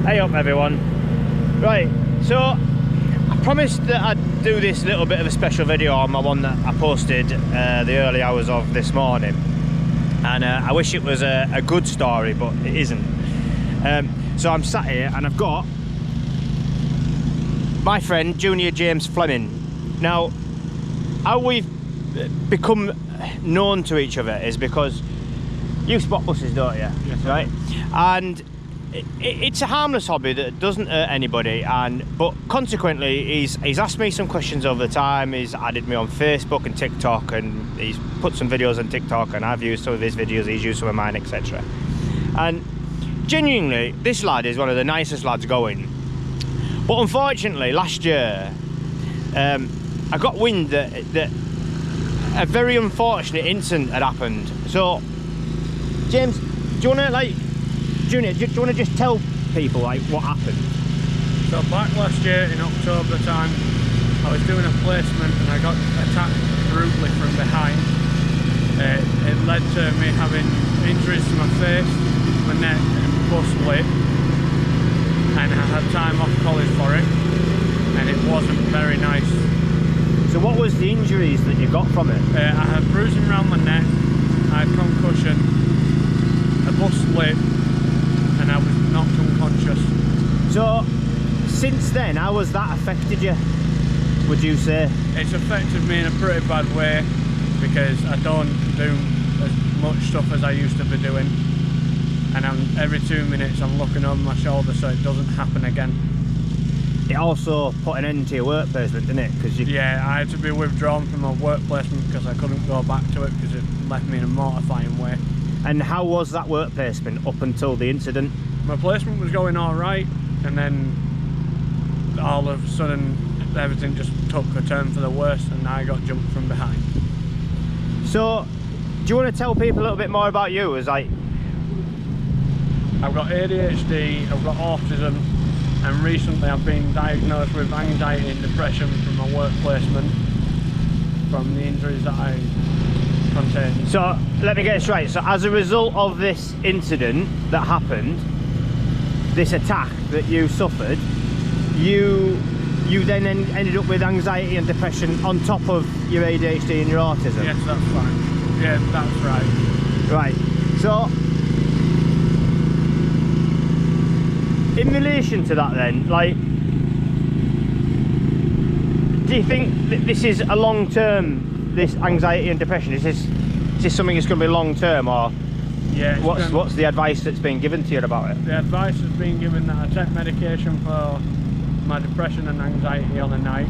Hey up everyone. Right, so I promised that I'd do this little bit of a special video on my one that I posted the early hours of this morning, and I wish it was a good story, but it isn't. So I'm sat here and I've got my friend Junior James Fleming. Now, how we've become known to each other is because you spot buses, don't you? Yes. Right? And it's a harmless hobby that doesn't hurt anybody, but consequently he's asked me some questions over the time. He's added me on Facebook and TikTok, and he's put some videos on TikTok, and I've used some of his videos, he's used some of mine, etc. And genuinely, this lad is one of the nicest lads going. But unfortunately, last year I got wind that a very unfortunate incident had happened. So James, do you want to Junior, do you want to just tell people what happened? So back last year in October time, I was doing a placement and I got attacked brutally from behind. It led to me having injuries to my face, my neck and bust lip, and I had time off college for it, and it wasn't very nice. So what was the injuries that you got from it? I had bruising around my neck, I had concussion, a bust lip, and I was knocked unconscious. So since then, how has that affected you, would you say? It's affected me in a pretty bad way, because I don't do as much stuff as I used to be doing, and every 2 minutes I'm looking over my shoulder so it doesn't happen again. It also put an end to your work placement, didn't it? Yeah, I had to be withdrawn from my work placement because I couldn't go back to it because it left me in a mortifying way. And how was that work placement up until the incident? My placement was going all right, and then all of a sudden everything just took a turn for the worse, and I got jumped from behind. So, do you want to tell people a little bit more about you? I've got ADHD, I've got autism, and recently I've been diagnosed with anxiety and depression from my work placement, from the injuries that I contained. So let me get this right. So as a result of this incident that happened, this attack that you suffered, you then ended up with anxiety and depression on top of your ADHD and your autism? Yes, that's fine. Yeah, that's right. Right. So in relation to that then, do you think that this is a long-term, this anxiety and depression, is this something that's going to be long-term, or yeah, what's the advice that's been given to you about it? The advice has been given that I take medication for my depression and anxiety on the night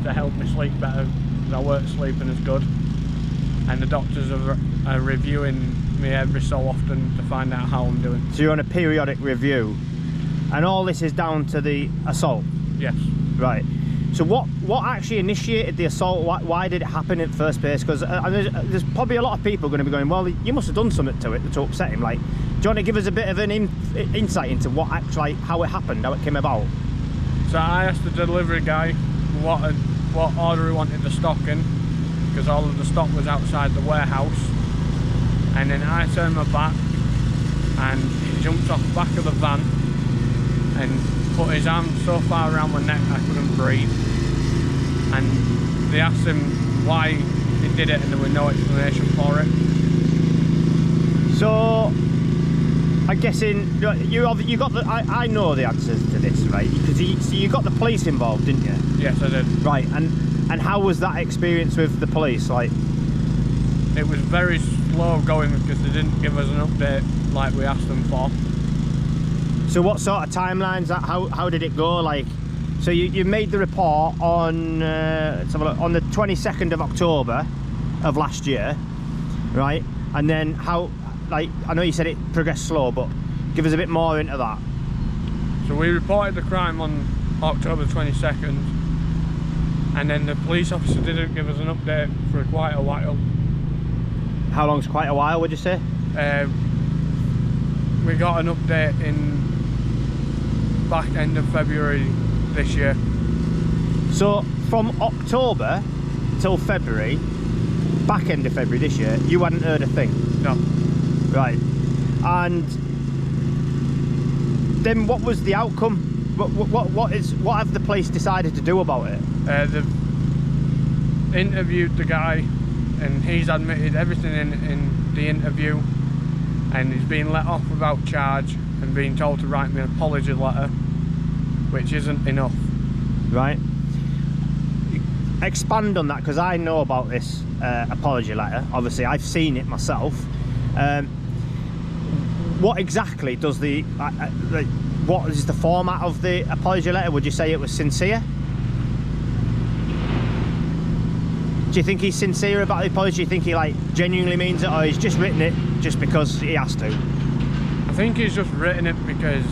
to help me sleep better, because I weren't sleeping as good, and the doctors are reviewing me every so often to find out how I'm doing. So you're on a periodic review, and all this is down to the assault? Yes. Right. So what actually initiated the assault? Why did it happen in the first place? Because there's probably a lot of people going to be going, well, you must have done something to it to upset him. Do you want to give us a bit of an insight into how it happened, how it came about? So I asked the delivery guy what order he wanted the stock in, because all of the stock was outside the warehouse, and then I turned my back and he jumped off the back of the van and put his arm so far around my neck I couldn't breathe, and they asked him why he did it, and there was no explanation for it. So I'm guessing you got the I know the answers to this, right? Because you got the police involved, didn't you? Yes, I did. Right. And how was that experience with the police like? It was very slow going because they didn't give us an update like we asked them for. So what sort of timelines? How did it go? So you made the report on let's have a look, on the 22nd of October of last year, right? And then how? I know you said it progressed slow, but give us a bit more into that. So we reported the crime on October 22nd, and then the police officer didn't give us an update for quite a while. How long's quite a while, would you say? We got an update in back end of February this year. So from October till February, back end of February this year, you hadn't heard a thing? No. Right. And then what was the outcome? What have the police decided to do about it? They've interviewed the guy, and he's admitted everything in the interview, and he's been let off without charge and being told to write me an apology letter, which isn't enough. Right. Expand on that, because I know about this apology letter. Obviously, I've seen it myself. What exactly does what is the format of the apology letter? Would you say it was sincere? Do you think he's sincere about the apology? Do you think he like genuinely means it, or he's just written it just because he has to? I think he's just written it because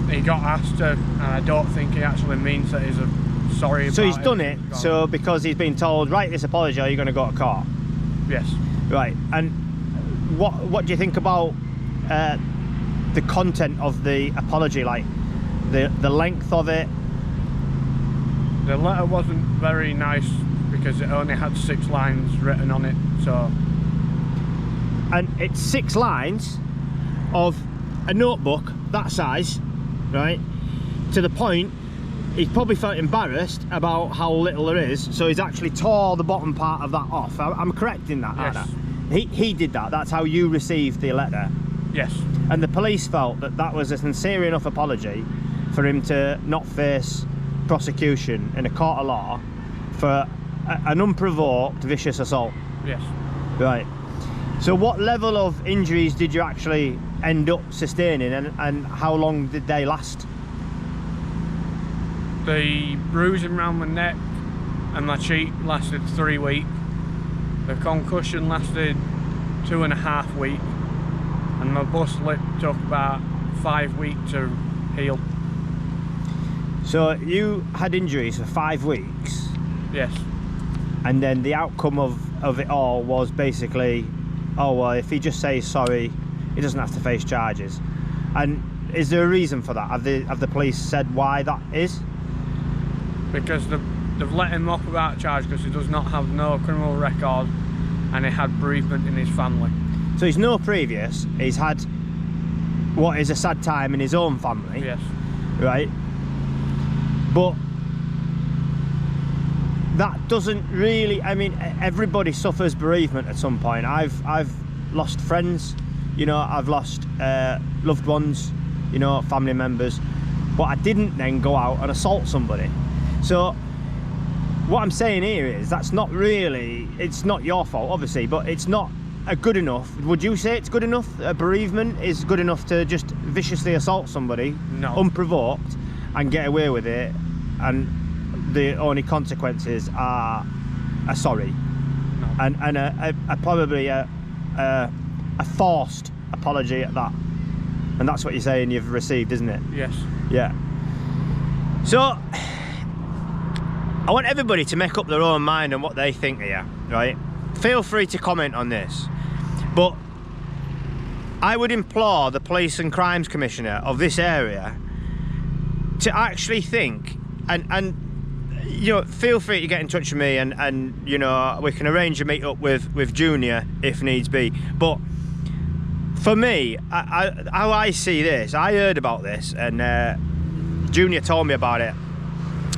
he got asked to, and I don't think he actually means that he's sorry about it. So he's done it, so because he's been told, write this apology or you're going to go to court? Yes. Right, and what do you think about the content of the apology, like the length of it? The letter wasn't very nice because it only had 6 lines written on it, so... And it's 6 lines of a notebook that size, right? To the point, he's probably felt embarrassed about how little there is, so he's actually tore the bottom part of that off. I'm correct in that, yes. aren't I? He did that. That's how you received the letter. Yes. And the police felt that that was a sincere enough apology for him to not face prosecution in a court of law for an unprovoked vicious assault. Yes. Right. So what level of injuries did you actually end up sustaining, and how long did they last? The bruising around my neck and my cheek lasted 3 weeks. The concussion lasted 2.5 weeks, and my bust lip took about 5 weeks to heal. So you had injuries for 5 weeks? Yes. And then the outcome of it all was basically, oh well, if he just says sorry, he doesn't have to face charges. And is there a reason for that? Have the police said why that is? Because they've let him off without charge because he does not have no criminal record, and he had bereavement in his family. So he's no previous, he's had what is a sad time in his own family. Yes. Right? But that doesn't really, I mean, everybody suffers bereavement at some point. I've lost friends, you know, I've lost loved ones, you know, family members, but I didn't then go out and assault somebody. So what I'm saying here is that's not really, it's not your fault obviously, but it's not a good enough. Would you say it's good enough? A bereavement is good enough to just viciously assault somebody? No. Unprovoked and get away with it, and the only consequences are a sorry? No. And probably a forced apology at that. And that's what you're saying you've received, isn't it? Yes. Yeah. So I want everybody to make up their own mind on what they think here, right? Feel free to comment on this, but I would implore the Police and Crimes Commissioner of this area to actually think, and you know, feel free to get in touch with me, and you know, we can arrange a meet up with Junior if needs be. But for me, how I see this, I heard about this, and Junior told me about it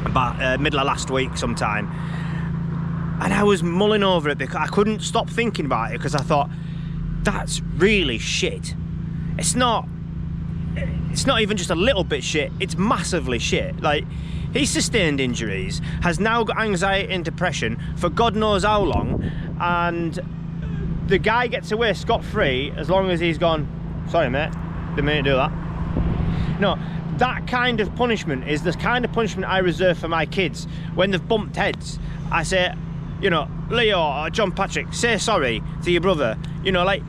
about middle of last week sometime, and I was mulling over it because I couldn't stop thinking about it, because I thought, that's really shit. It's not even just a little bit shit, it's massively shit. Like, he sustained injuries, has now got anxiety and depression for God knows how long, and the guy gets away scot-free as long as he's gone, sorry mate, didn't mean to do that. No, that kind of punishment is the kind of punishment I reserve for my kids. When they've bumped heads, I say, you know, Leo or John Patrick, say sorry to your brother. You know, like,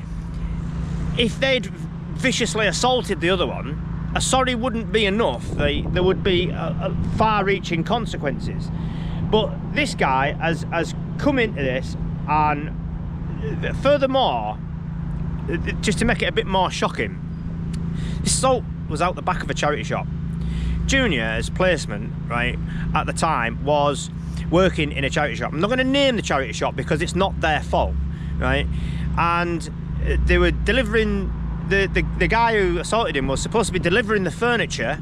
if they'd viciously assaulted the other one, a sorry wouldn't be enough. There would be far-reaching consequences. But this guy has come into this, and furthermore, just to make it a bit more shocking, this assault was out the back of a charity shop. Junior's placement, right, at the time was working in a charity shop. I'm not going to name the charity shop because it's not their fault, right? And they were delivering the guy who assaulted him was supposed to be delivering the furniture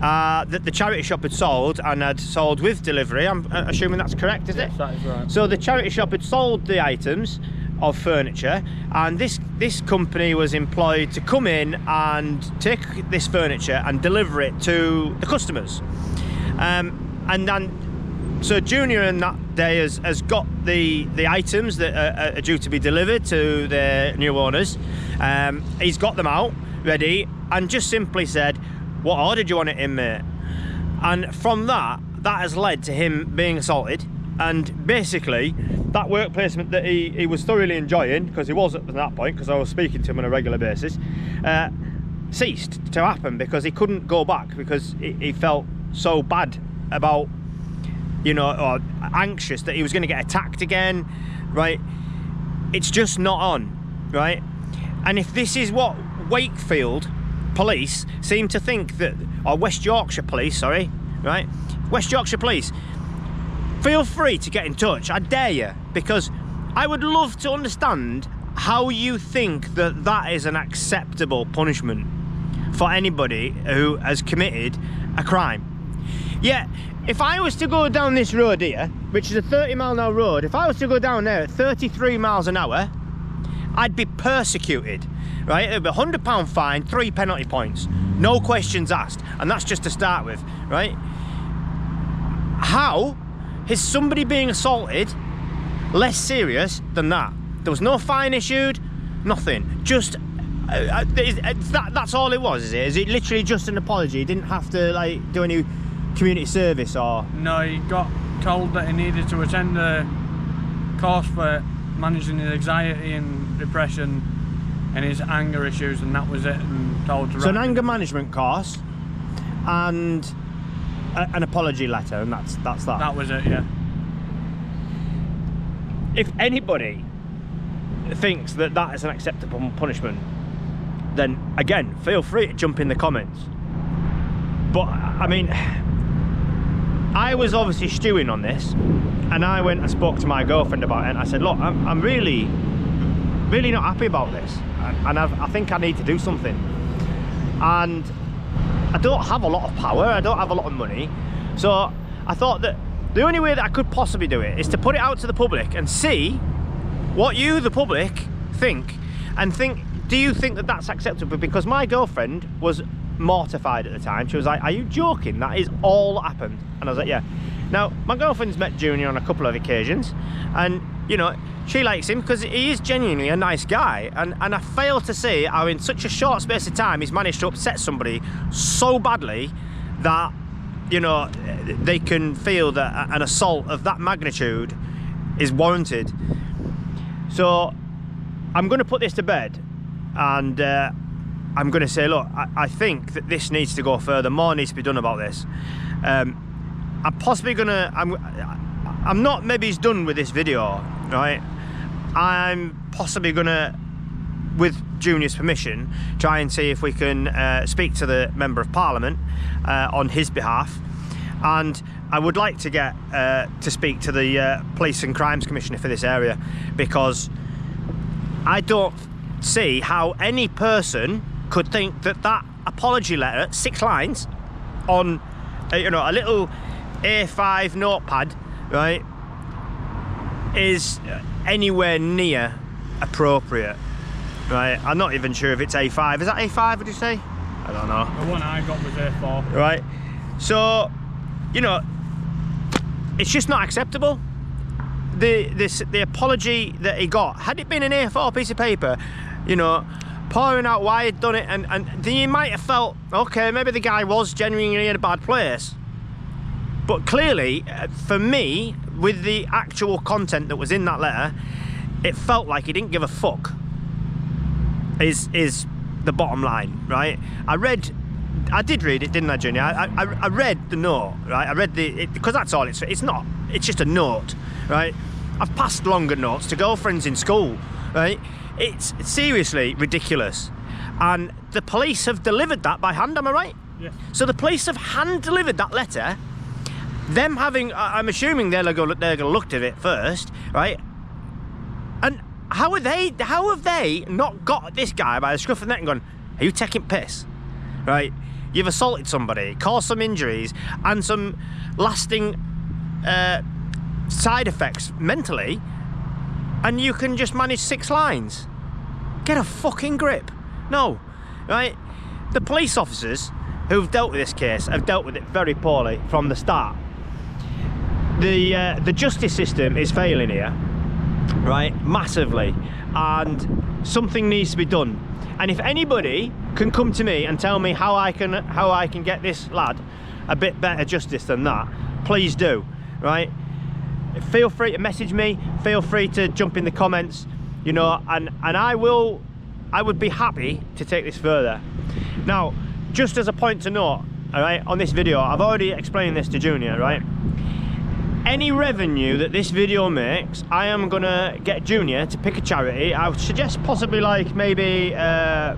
that the charity shop had sold, and had sold with delivery. I'm assuming that's correct, is it? Yes, that is right. So the charity shop had sold the items of furniture, and this company was employed to come in and take this furniture and deliver it to the customers. And then, so Junior on that day has got the items that are due to be delivered to their new owners. He's got them out ready and just simply said, "What order do you want it in, mate?" And from that has led to him being assaulted. And basically, that work placement that he was thoroughly enjoying, because he was at that point, because I was speaking to him on a regular basis, ceased to happen because he couldn't go back, because he felt so bad about, you know, or anxious that he was going to get attacked again, right? It's just not on, right? And if this is what Wakefield police seem to think that, or West Yorkshire police, sorry, right? West Yorkshire police, feel free to get in touch, I dare you, because I would love to understand how you think that that is an acceptable punishment for anybody who has committed a crime. Yeah, if I was to go down this road here, which is a 30-mile-an-hour road, if I was to go down there at 33 miles an hour, I'd be persecuted, right? It'd be a £100 fine, 3 penalty points, no questions asked, and that's just to start with, right? How is somebody being assaulted less serious than that? There was no fine issued, nothing. Just that's all it was, is it? Is it literally just an apology? He didn't have to like do any community service, or? No, he got told that he needed to attend a course for managing his anxiety and depression and his anger issues, and that was it. And told to. So an anger management course and an apology letter, and that's that. That was it, yeah. If anybody thinks that that is an acceptable punishment, then again, feel free to jump in the comments. But I mean, I was obviously stewing on this, and I went and spoke to my girlfriend about it, and I said, look, I'm really not happy about this, and I think I need to do something. And I don't have a lot of power, I don't have a lot of money, so I thought that the only way that I could possibly do it is to put it out to the public and see what you, the public, think, and think, do you think that that's acceptable? Because my girlfriend was mortified at the time. She was like, are you joking? That is all that happened. And I was like, yeah. Now, my girlfriend's met Junior on a couple of occasions, and you know, she likes him because he is genuinely a nice guy, and I fail to see how in such a short space of time he's managed to upset somebody so badly that, you know, they can feel that an assault of that magnitude is warranted. So I'm going to put this to bed, and I'm going to say, look, I think that this needs to go further. More needs to be done about this. I'm possibly going to, I'm not maybe he's done with this video, right? I'm possibly going to, with Junior's permission, try and see if we can speak to the Member of Parliament on his behalf. And I would like to get to speak to the Police and Crimes Commissioner for this area, because I don't see how any person could think that that apology letter, 6 lines on you know, a little A5 notepad, right, is anywhere near appropriate, right? I'm not even sure if it's A5. Is that A5, would you say? I don't know. The one I got was A4. Right. So, you know, it's just not acceptable. The apology that he got, had it been an A4 piece of paper, you know, pouring out why he'd done it, and then you might have felt, okay, maybe the guy was genuinely in a bad place. But clearly, for me, with the actual content that was in that letter, it felt like he didn't give a fuck, is the bottom line, right? I did read it, didn't I, Junior? I read the note, right? I read because that's all it's not. It's just a note, right? I've passed longer notes to girlfriends in school, right? It's seriously ridiculous. And the police have delivered that by hand, am I right? Yeah. So the police have hand-delivered that letter, them having, I'm assuming they're gonna look at it first, right? And How have they not got this guy by the scruff of the neck and gone, are you taking piss? Right? You've assaulted somebody, caused some injuries and some lasting side effects mentally, and you can just manage 6 lines. Get a fucking grip. No, right? The police officers who've dealt with this case have dealt with it very poorly from the start. The justice system is failing here, right? Massively, and something needs to be done. And if anybody can come to me and tell me how I can get this lad a bit better justice than that, please do, right? Feel free to message me, feel free to jump in the comments, you know, and I would be happy to take this further. Now, just as a point to note, all right, on this video, I've already explained this to Junior, right? Any revenue that this video makes, I am gonna get Junior to pick a charity. I would suggest possibly like maybe a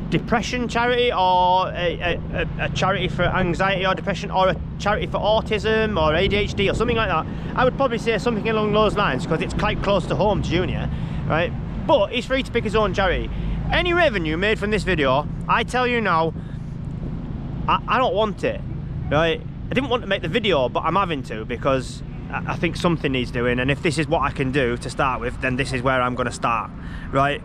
depression charity, or a charity for anxiety or depression, or a charity for autism or ADHD or something like that. I would probably say something along those lines because it's quite close to home to Junior, right? But he's free to pick his own charity. Any revenue made from this video, I tell you now, I don't want it, right? I didn't want to make the video, but I'm having to because I think something needs doing, and if this is what I can do to start with, then this is where I'm going to start, right?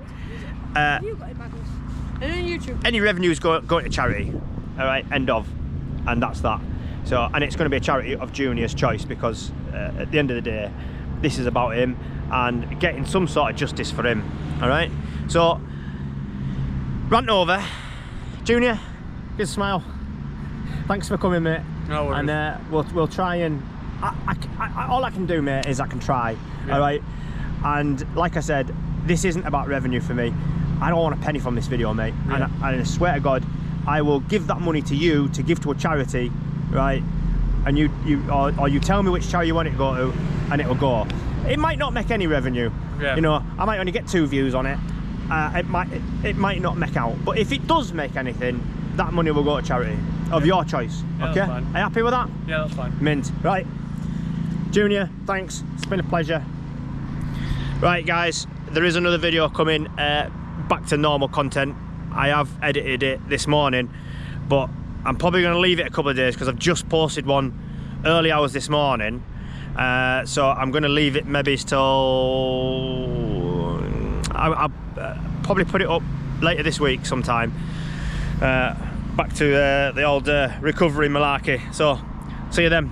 Any revenue is going to charity, all right, end of, and that's that. So, and it's going to be a charity of Junior's choice because at the end of the day, this is about him and getting some sort of justice for him, all right? So, rant over. Junior, give us a smile. Thanks for coming, mate. No worries. And we'll try and all I can do, mate, is I can try. Yeah. All right. And like I said, this isn't about revenue for me. I don't want a penny from this video, mate. Yeah. And I swear to God, I will give that money to you to give to a charity, right? And you tell me which charity you want it to go to, and it will go. It might not make any revenue. Yeah. You know, I might only get 2 views on it. It might not make out, but if it does make anything, that money will go to charity of your choice. Yeah, okay? Are you happy with that? Yeah, that's fine. Mint. Right. Junior, thanks. It's been a pleasure. Right, guys, there is another video coming back to normal content. I have edited it this morning, but I'm probably going to leave it a couple of days because I've just posted one early hours this morning. So I'm going to leave it maybe till... I'll probably put it up later this week sometime. Back to the old recovery malarkey. So, see you then.